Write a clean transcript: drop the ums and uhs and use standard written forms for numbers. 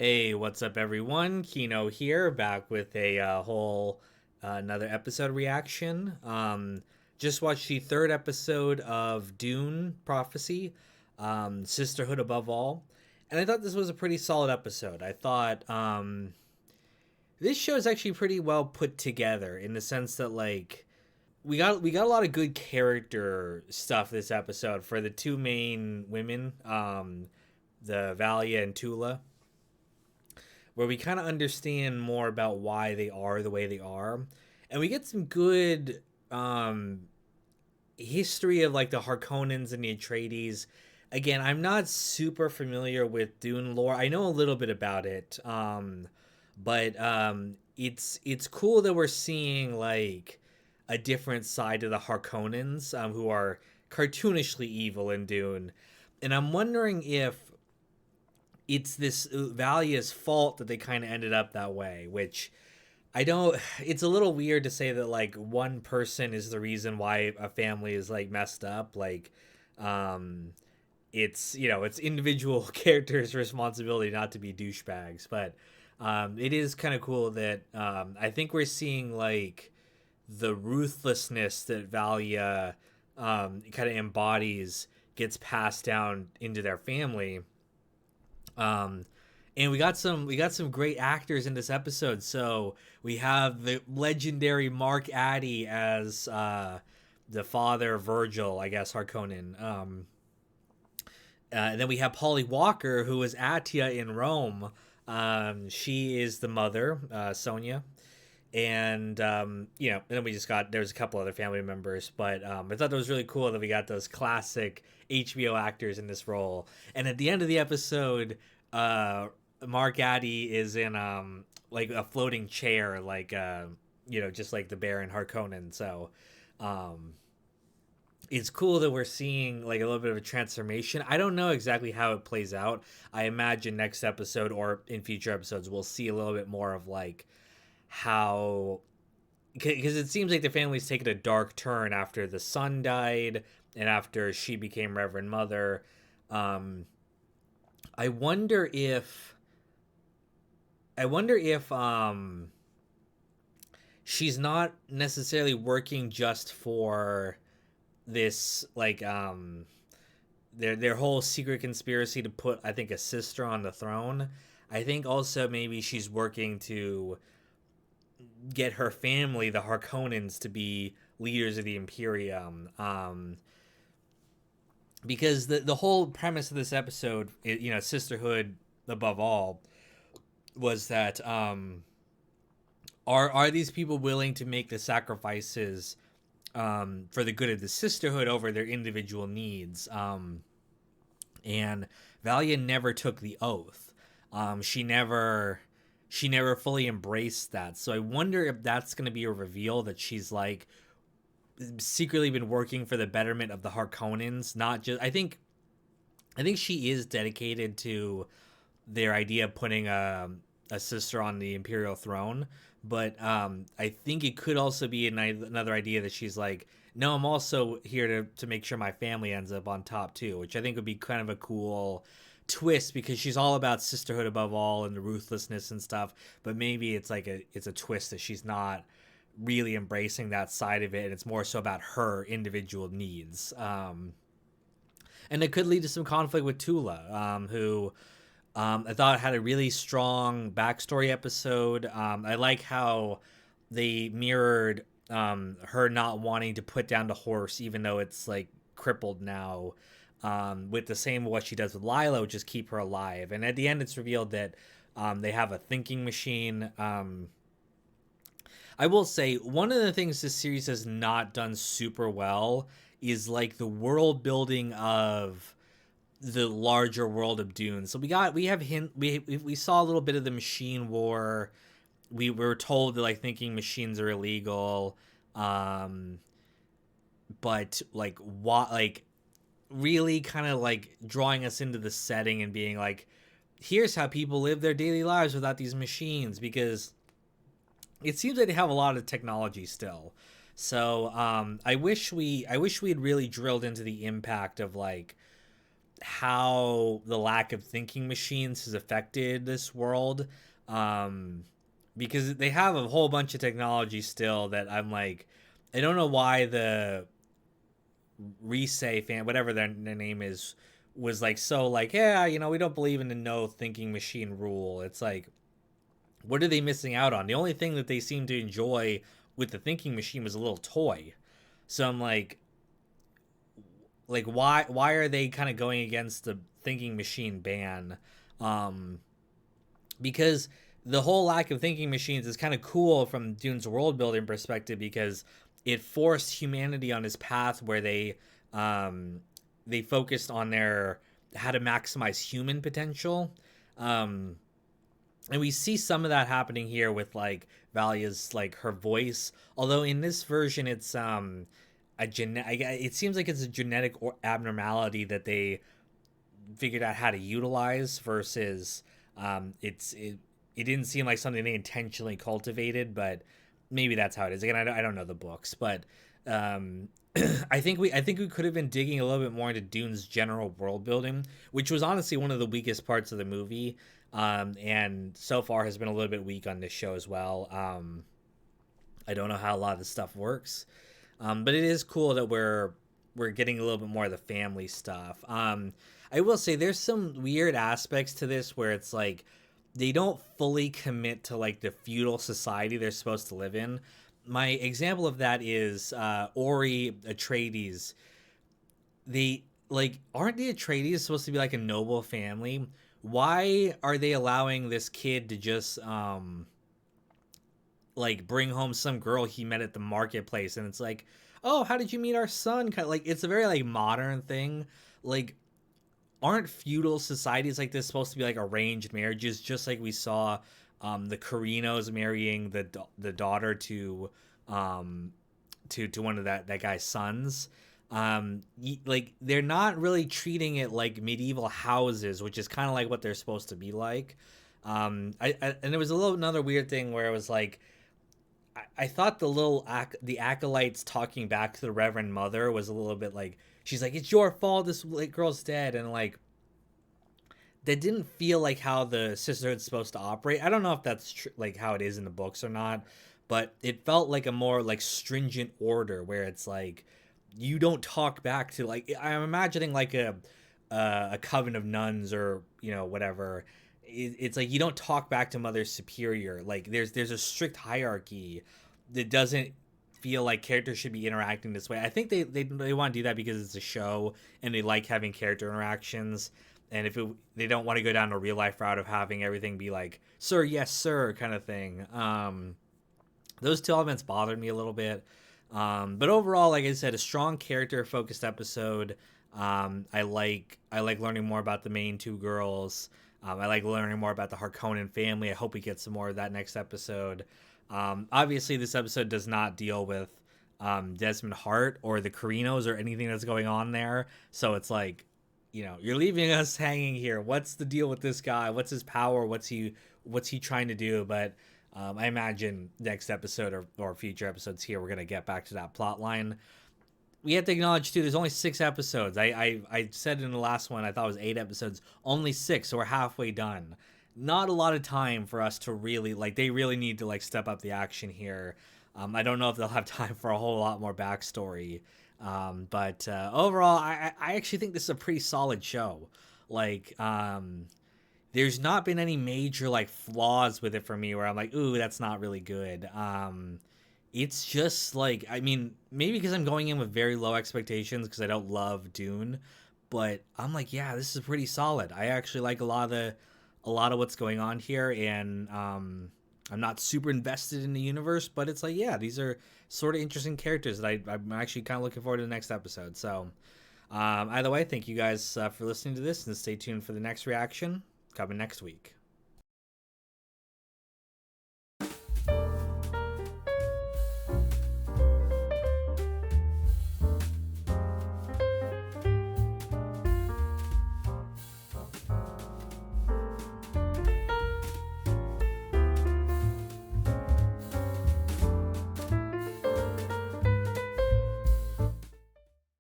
Hey, what's up, everyone? Kino here, back with a whole another episode reaction. Just watched the third episode of Dune Prophecy, Sisterhood Above All, and I thought this was a pretty solid episode. I thought this show is actually pretty well put together in the sense that we got a lot of good character stuff this episode for the two main women, the Valia and Tula, where we kind of understand more about why they are the way they are, and we get some good history of like the Harkonnens and the Atreides. Again, I'm not super familiar with Dune lore. I know a little bit about it, but it's cool that we're seeing like a different side to the Harkonnens, who are cartoonishly evil in Dune, and I'm wondering if it's this Valia's fault that they kind of ended up that way, which I don't. It's a little weird to say that like one person is the reason why a family is like messed up. Um, it's it's individual characters' responsibility not to be douchebags, but it is kind of cool that I think we're seeing like the ruthlessness that Valia kind of embodies gets passed down into their family. um, and we got some great actors in this episode. So we have the legendary Mark Addy as the father Virgil, I guess Harkonnen. And then we have Polly Walker, who is Atia in Rome. She is the mother, Sonia, and and then we just got there's a couple other family members, but I thought that was really cool that we got those classic HBO actors in this role. And at the end of the episode, uh, Mark Addy is in like a floating chair, like just like the Baron Harkonnen. So um, it's cool that we're seeing like a little bit of a transformation. I don't know exactly how it plays out. I imagine next episode or in future episodes we'll see a little bit more of like how, because it seems like the family's taken a dark turn after the son died and after she became Reverend Mother. Um, I wonder if I wonder if she's not necessarily working just for this their whole secret conspiracy to put, I think, a sister on the throne. I think also maybe she's working to get her family, the Harkonnens, to be leaders of the Imperium. Because the whole premise of this episode, sisterhood above all, was that are these people willing to make the sacrifices for the good of the sisterhood over their individual needs? And Valia never took the oath. She never fully embraced that. So I wonder if that's going to be a reveal, that she's like secretly been working for the betterment of the Harkonnens. Not just, I think she is dedicated to their idea of putting a sister on the imperial throne. But I think it could also be another idea that she's like, no, I'm also here to make sure my family ends up on top too, which I think would be kind of a cool twist, because she's all about sisterhood above all and the ruthlessness and stuff. But maybe it's a twist that she's not really embracing that side of it, and it's more so about her individual needs. And it could lead to some conflict with Tula, who I thought had a really strong backstory episode. I like how they mirrored her not wanting to put down the horse, even though it's like crippled now, with the same what she does with Lila, which is keep her alive. And at the end, it's revealed that they have a thinking machine. I will say one of the things this series has not done super well is like the world building of the larger world of Dune. So we saw a little bit of the machine war. We were told that like thinking machines are illegal, um, but like what, like really kind of like drawing us into the setting and being like, here's how people live their daily lives without these machines, because it seems like they have a lot of technology still. So I wish we had really drilled into the impact of like how the lack of thinking machines has affected this world. Um, because they have a whole bunch of technology still that I'm like, I don't know why the Resay fan, whatever their name is, was like so like, yeah, we don't believe in the no thinking machine rule. It's like, what are they missing out on? The only thing that they seem to enjoy with the thinking machine was a little toy. So I'm like why are they kind of going against the thinking machine ban? Um, because the whole lack of thinking machines is kind of cool from Dune's world building perspective because it forced humanity on this path where they focused on their how to maximize human potential. Um, and we see some of that happening here with like Valia's like her voice. Although in this version, it's it seems like it's a genetic abnormality that they figured out how to utilize versus it didn't seem like something they intentionally cultivated, but maybe that's how it is. Again, I don't know the books, but um, I think we could have been digging a little bit more into Dune's general world building, which was honestly one of the weakest parts of the movie, and so far has been a little bit weak on this show as well. I don't know how a lot of this stuff works, but it is cool that we're getting a little bit more of the family stuff. I will say there's some weird aspects to this where it's like they don't fully commit to like the feudal society they're supposed to live in. My example of that is Ori Atreides. They like aren't the Atreides supposed to be like a noble family? Why are they allowing this kid to just like bring home some girl he met at the marketplace? And it's like, oh, how did you meet our son? Kind of like it's a very like modern thing. Like, aren't feudal societies like this supposed to be like arranged marriages, just like we saw the Carinos marrying the daughter um, to one of that guy's sons? Like they're not really treating it like medieval houses, which is kind of like what they're supposed to be like. And there was a little another weird thing where it was like I thought the acolytes talking back to the Reverend Mother was a little bit like she's like it's your fault this like girl's dead, and like that didn't feel like how the sisterhood's supposed to operate. I don't know if that's like how it is in the books or not, but it felt like a more like stringent order where it's like you don't talk back to like I'm imagining like a coven of nuns or whatever. It's like you don't talk back to Mother Superior. Like there's a strict hierarchy that doesn't feel like characters should be interacting this way. I think they want to do that because it's a show and they like having character interactions. And if they don't want to go down a real life route of having everything be like sir, yes sir kind of thing. Those two elements bothered me a little bit. But overall, like I said, a strong character focused episode. I like learning more about the main two girls. I like learning more about the Harkonnen family. I hope we get some more of that next episode. Obviously, this episode does not deal with Desmond Hart or the Carinos or anything that's going on there. So it's like, you're leaving us hanging here. What's the deal with this guy? What's his power? What's he trying to do? But I imagine next episode or future episodes here, we're going to get back to that plot line. We have to acknowledge too, there's only 6 episodes. I said in the last one I thought it was 8 episodes, only 6, so we're halfway done. Not a lot of time for us to really like. They really need to like step up the action here. I don't know if they'll have time for a whole lot more backstory. But overall, I actually think this is a pretty solid show. Like, there's not been any major like flaws with it for me where I'm like, ooh, that's not really good. It's just like, I mean, maybe because I'm going in with very low expectations because I don't love Dune, but I'm like, yeah, this is pretty solid. I actually like a lot of what's going on here, and I'm not super invested in the universe, but it's like, yeah, these are sort of interesting characters that I'm actually kind of looking forward to the next episode. So, either way, thank you guys for listening to this, and stay tuned for the next reaction coming next week.